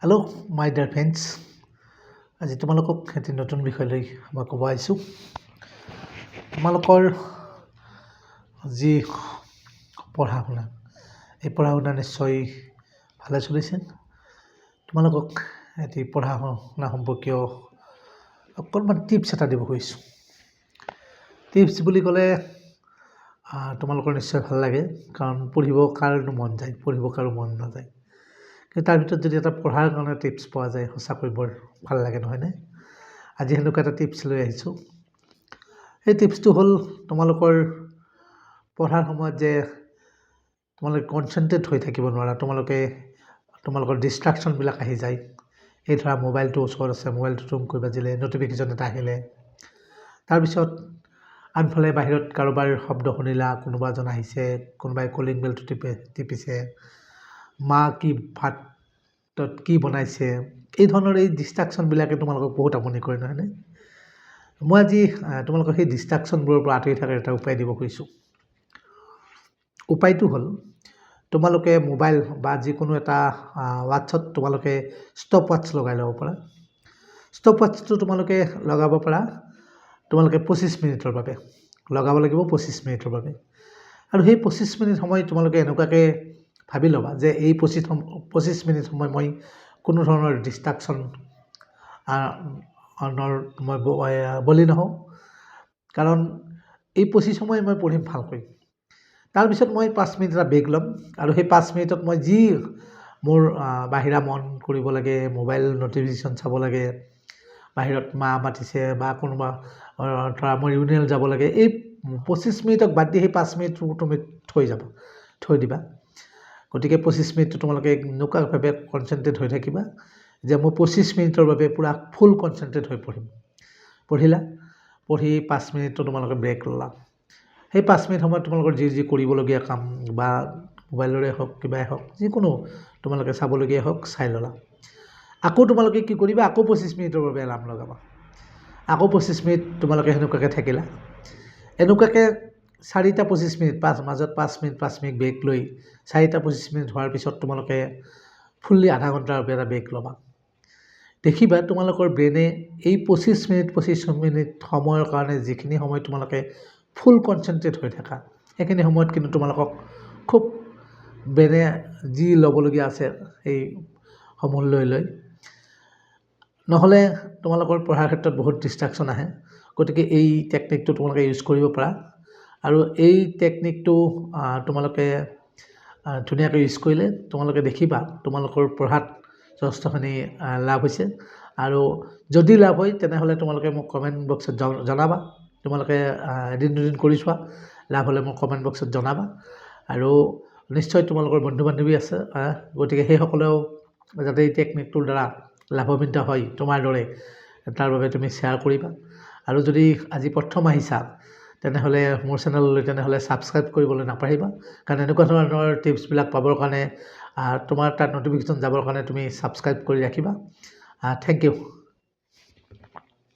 Hello' মাই dear friends, আজি তোমালোকক এটি নতুন বিষয় লৈ মই ক'ব আহিছোঁ। তোমালোকৰ যি পঢ়া শুনা, এই পঢ়া শুনা নিশ্চয় ভালে চলিছে। তোমালোকক এটি পঢ়া শুনা সম্পৰ্কীয় অকণমান টিপছ এটা দিব খুজিছোঁ। টিপছ বুলি ক'লে তোমালোকৰ নিশ্চয় ভাল লাগে, কাৰণ পঢ়িব কাৰো মন যায়, পঢ়িব কাৰো মন নাযায়। কিন্তু তাৰ ভিতৰত যদি এটা পঢ়াৰ কাৰণে টিপছ পোৱা যায়, সঁচাকৈ বৰ ভাল লাগে, নহয়নে? আজি সেনেকুৱা এটা টিপছ লৈ আহিছোঁ। সেই টিপছটো হ'ল, তোমালোকৰ পঢ়াৰ সময়ত যে তোমালোকে কনচেনট্ৰেট হৈ থাকিব নোৱাৰা, তোমালোকৰ ডিষ্ট্ৰাকশ্যনবিলাক আহি যায়। এই ধৰা মোবাইলটো ওচৰত আছে, মোবাইলটো টুমকৈ বাজিলে, ন'টিফিকেশ্যন এটা আহিলে, তাৰপিছত আনফালে বাহিৰত কাৰোবাৰ শব্দ শুনিলা, কোনোবা এজন আহিছে, কোনোবাই কলিং বেলটো টিপিছে, মা কি ভাতত কি বনাইছে, এই ধৰণৰ এই ডিষ্ট্ৰাকশ্যনবিলাকে তোমালোকক বহুত আমনি কৰে, নহয়নে? মই আজি তোমালোকক সেই ডিষ্ট্ৰাকশ্যনবোৰৰ পৰা আঁতৰি থকাৰ এটা উপায় দিব খুজিছোঁ। উপায়টো হ'ল, তোমালোকে মোবাইল বা যিকোনো এটা ৱাটছত তোমালোকে ষ্টপ ৱাটছ লগাই ল'ব পাৰা। ষ্টপ ৱাটছটো তোমালোকে লগাব পাৰা, তোমালোকে 25 মিনিটৰ বাবে লগাব লাগিব, 25 মিনিটৰ বাবে। আৰু সেই 25 মিনিট সময় তোমালোকে এনেকুৱাকৈ ভাবি ল'বা যে এই 25 মিনিট সময় মই কোনো ধৰণৰ ডিষ্ট্ৰাকশ্যন মই বলি নহওঁ, কাৰণ এই 25 সময় মই পঢ়িম ভালকৈ। তাৰপিছত মই 5 মিনিট এটা ব্ৰেক ল'ম, আৰু সেই 5 মিনিটত মই যি মোৰ বাহিৰা মন কৰিব লাগে, মোবাইল ন'টিফিকেশ্যন চাব লাগে, বাহিৰত মা মাতিছে বা কোনোবা ধৰা মই ইউনিয়ন যাব লাগে, এই 25 মিনিটক বাদ দি সেই 5 মিনিটটো তুমি থৈ দিবা। গতিকে 25 মিনিটটো তোমালোকে এনেকুৱাভাৱে কনচেনট্ৰেট হৈ থাকিবা যে মই 25 মিনিটৰ বাবে পূৰা ফুল কনচেনট্ৰেট হৈ পঢ়িলা, পঢ়ি 5 মিনিটটো তোমালোকে ব্ৰেক ল'লা। সেই 5 মিনিট সময়ত তোমালোকৰ যি কৰিবলগীয়া কাম বা মোবাইলৰে হওক, কিবাই হওক, যিকোনো তোমালোকে চাবলগীয়া হওক, চাই ল'লা। আকৌ তোমালোকে কি কৰিবা, আকৌ 25 মিনিটৰ বাবে এলাৰ্ম লগাবা। আকৌ 25 মিনিট তোমালোকে সেনেকুৱাকৈ থাকিলা। এনেকুৱাকৈ 4টা 25 মিনিট, মাজত 5 মিনিট ব্ৰেক লৈ 4টা 25 মিনিট হোৱাৰ পিছত তোমালোকে ফুল্লি আধা ঘণ্টাৰ বাবে এটা ব্ৰেক ল'বা। দেখিবা তোমালোকৰ ব্ৰেইনে এই 25 মিনিট সময়ৰ কাৰণে যিখিনি সময় তোমালোকে ফুল কনচেনট্ৰেট হৈ থাকা, সেইখিনি সময়ত কিন্তু তোমালোকক খুব ব্ৰেইনে যি ল'বলগীয়া আছে সেই সমূহ লৈ নহ'লে তোমালোকৰ পঢ়াৰ ক্ষেত্ৰত বহুত ডিষ্ট্ৰাকশ্যন আহে। গতিকে এই টেকনিকটো তোমালোকে ইউজ কৰিব পাৰা, আৰু এই টেকনিকটো তোমালোকে ধুনীয়াকৈ ইউজ কৰিলে তোমালোকে দেখিবা তোমালোকৰ পঢ়াত যথেষ্টখিনি লাভ হৈছে। আৰু যদি লাভ হয় তেনেহ'লে তোমালোকে মোক কমেণ্ট বক্সত জনাবা। তোমালোকে এদিন দুদিন কৰি চোৱা, লাভ হ'লে মোক কমেণ্ট বক্সত জনাবা। আৰু নিশ্চয় তোমালোকৰ বন্ধু বান্ধৱী আছে, গতিকে সেইসকলেও যাতে এই টেকনিকটোৰ দ্বাৰা লাভান্বিত হয় তোমাৰ দৰে, তাৰ বাবে তুমি শ্বেয়াৰ কৰিবা। আৰু যদি আজি প্ৰথম আহিছা তেনেহ'লে মোৰ চেনেললৈ তেনেহ'লে ছাবস্ক্ৰাইব কৰিবলৈ নাপাহৰিবা, কাৰণ এনেকুৱা ধৰণৰ টিপছবিলাক পাবৰ কাৰণে তোমাৰ তাত ন'টিফিকেশ্যন যাবৰ কাৰণে তুমি ছাবস্ক্ৰাইব কৰি ৰাখিবা। Thank U.